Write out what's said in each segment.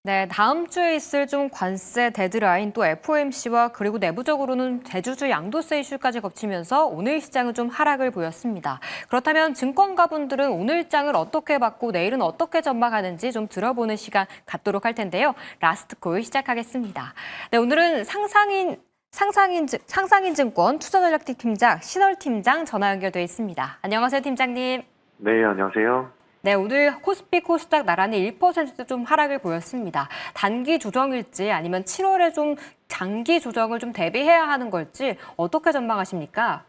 네, 다음 주에 있을 좀 관세 데드라인 또 FOMC와 그리고 내부적으로는 대주주 양도세 이슈까지 겹치면서 오늘 시장은 좀 하락을 보였습니다. 그렇다면 증권가분들은 오늘 장을 어떻게 봤고 내일은 어떻게 전망하는지 좀 들어보는 시간 갖도록 할 텐데요. 라스트 콜 시작하겠습니다. 네, 오늘은 상상인증권 투자전략팀 팀장 신월 팀장 전화 연결돼 있습니다. 안녕하세요, 팀장님. 네, 안녕하세요. 네, 오늘 코스피 코스닥 나란히 1% 좀 하락을 보였습니다. 단기 조정일지 아니면 7월에 좀 장기 조정을 좀 대비해야 하는 걸지 어떻게 전망하십니까?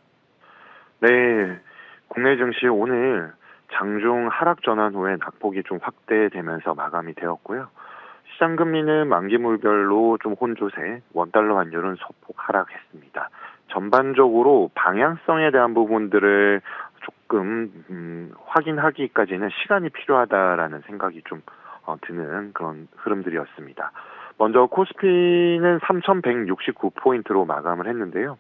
네, 국내 증시 오늘 장중 하락 전환 후에 낙폭이 좀 확대되면서 마감이 되었고요. 시장 금리는 만기물별로 좀 혼조세, 원달러 환율은 소폭 하락했습니다. 전반적으로 방향성에 대한 부분들을 조금 확인하기까지는 시간이 필요하다라는 생각이 좀 드는 그런 흐름들이었습니다. 먼저 코스피는 3,169포인트로 마감을 했는데요.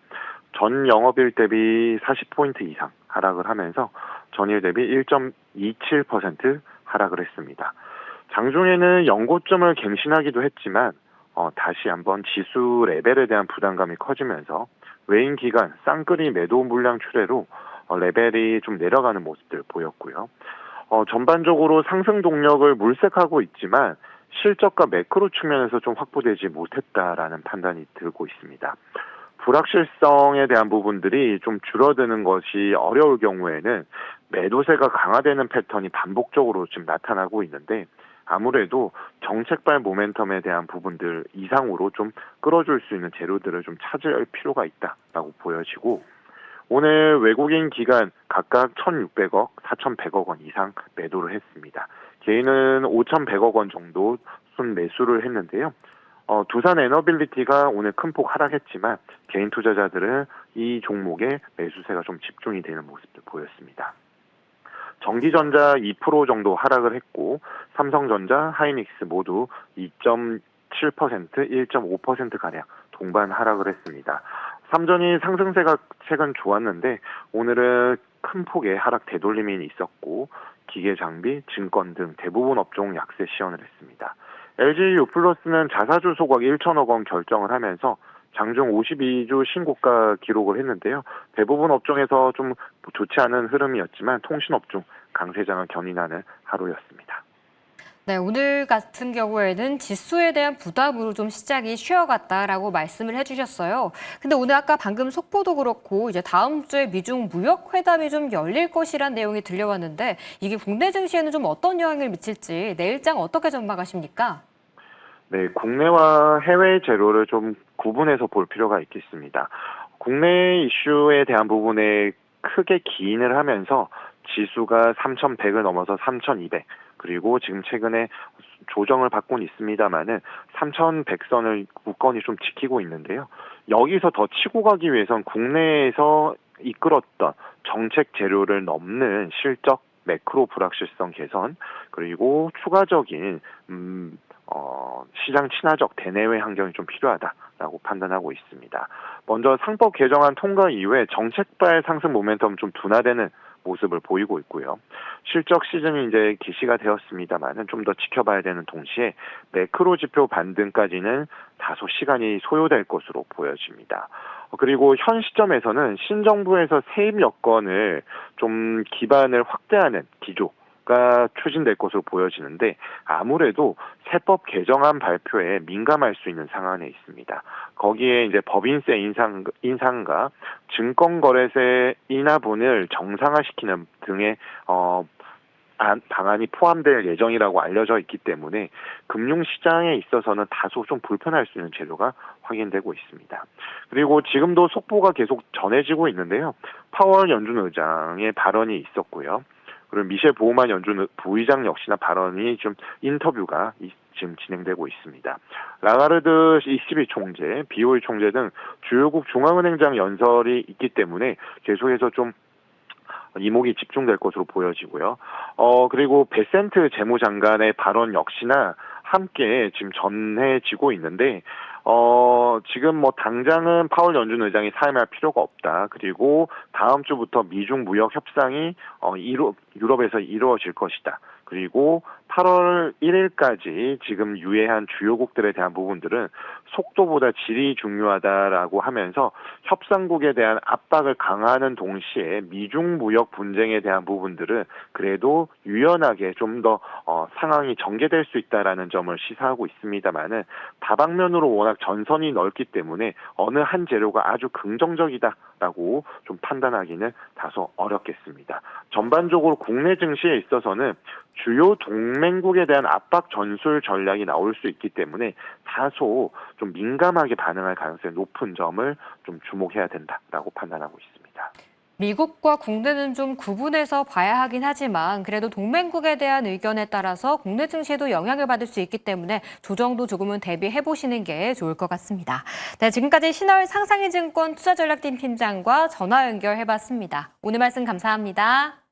전 영업일 대비 40포인트 이상 하락을 하면서 전일 대비 1.27% 하락을 했습니다. 장중에는 연고점을 갱신하기도 했지만 다시 한번 지수 레벨에 대한 부담감이 커지면서 외인 기관 쌍끌이 매도 물량 출회로 레벨이 좀 내려가는 모습들 보였고요. 전반적으로 상승 동력을 물색하고 있지만 실적과 매크로 측면에서 좀 확보되지 못했다라는 판단이 들고 있습니다. 불확실성에 대한 부분들이 좀 줄어드는 것이 어려울 경우에는 매도세가 강화되는 패턴이 반복적으로 지금 나타나고 있는데 아무래도 정책발 모멘텀에 대한 부분들 이상으로 좀 끌어줄 수 있는 재료들을 좀 찾을 필요가 있다라고 보여지고 오늘 외국인 기관 각각 1,600억, 4,100억 원 이상 매도를 했습니다. 개인은 5,100억 원 정도 순 매수를 했는데요. 두산 에너빌리티가 오늘 큰 폭 하락했지만 개인 투자자들은 이 종목에 매수세가 좀 집중이 되는 모습도 보였습니다. 전기전자 2% 정도 하락을 했고 삼성전자, 하이닉스 모두 2.7%, 1.5%가량 동반 하락을 했습니다. 삼전이 상승세가 최근 좋았는데 오늘은 큰 폭의 하락 되돌림이 있었고 기계장비, 증권 등 대부분 업종 약세 시연을 했습니다. LG유플러스는 자사주 소각 1천억 원 결정을 하면서 장중 52주 신고가 기록을 했는데요. 대부분 업종에서 좀 좋지 않은 흐름이었지만 통신업종 강세장을 견인하는 하루였습니다. 네, 오늘 같은 경우에는 지수에 대한 부담으로 좀 시장이 쉬어갔다라고 말씀을 해주셨어요. 근데 오늘 아까 방금 속보도 그렇고 이제 다음 주에 미중 무역 회담이 좀 열릴 것이란 내용이 들려왔는데 이게 국내 증시에는 좀 어떤 영향을 미칠지 내일장 어떻게 전망하십니까? 네, 국내와 해외 재료를 좀 구분해서 볼 필요가 있겠습니다. 국내 이슈에 대한 부분에 크게 기인을 하면서 지수가 3,100을 넘어서 3,200, 그리고 지금 최근에 조정을 받고는 있습니다만은 3,100선을 굳건히 좀 지키고 있는데요. 여기서 더 치고 가기 위해선 국내에서 이끌었던 정책 재료를 넘는 실적 매크로 불확실성 개선, 그리고 추가적인 시장 친화적 대내외 환경이 좀 필요하다라고 판단하고 있습니다. 먼저 상법 개정안 통과 이후에 정책발 상승 모멘텀 좀 둔화되는 모습을 보이고 있고요. 실적 시즌이 이제 개시가 되었습니다만은 좀 더 지켜봐야 되는 동시에 매크로 지표 반등까지는 다소 시간이 소요될 것으로 보여집니다. 그리고 현 시점에서는 신정부에서 세입 여건을 좀 기반을 확대하는 기조가 추진될 것으로 보여지는데 아무래도 세법 개정안 발표에 민감할 수 있는 상황에 있습니다. 거기에 이제 법인세 인상과 증권거래세 인하분을 정상화시키는 등의 방안이 포함될 예정이라고 알려져 있기 때문에 금융시장에 있어서는 다소 좀 불편할 수 있는 재료가 확인되고 있습니다. 그리고 지금도 속보가 계속 전해지고 있는데요. 파월 연준 의장의 발언이 있었고요. 그리고 미셸 보우만 연준 부의장 역시나 발언이 좀 인터뷰가 지금 진행되고 있습니다. 라가르드 ECB 총재, BOE 총재 등 주요국 중앙은행장 연설이 있기 때문에 계속해서 좀 이목이 집중될 것으로 보여지고요. 그리고 베센트 재무장관의 발언 역시나 함께 지금 전해지고 있는데, 지금 뭐 당장은 파월 연준 의장이 사임할 필요가 없다. 그리고 다음 주부터 미중 무역 협상이 유럽에서 이루어질 것이다. 그리고 8월 1일까지 지금 유예한 주요국들에 대한 부분들은 속도보다 질이 중요하다라고 하면서 협상국에 대한 압박을 강화하는 동시에 미중 무역 분쟁에 대한 부분들은 그래도 유연하게 좀 더 상황이 전개될 수 있다라는 점을 시사하고 있습니다만은 다방면으로 워낙 전선이 넓기 때문에 어느 한 재료가 아주 긍정적이다라고 좀 판단하기는 다소 어렵겠습니다. 전반적으로 국내 증시에 있어서는 주요 동맹국에 대한 압박 전술 전략이 나올 수 있기 때문에 다소 좀 민감하게 반응할 가능성이 높은 점을 좀 주목해야 된다라고 판단하고 있습니다. 미국과 국내는 좀 구분해서 봐야 하긴 하지만 그래도 동맹국에 대한 의견에 따라서 국내 증시에도 영향을 받을 수 있기 때문에 조정도 조금은 대비해 보시는 게 좋을 것 같습니다. 네, 지금까지 신월 상상인증권 투자전략팀 팀장과 전화 연결해봤습니다. 오늘 말씀 감사합니다.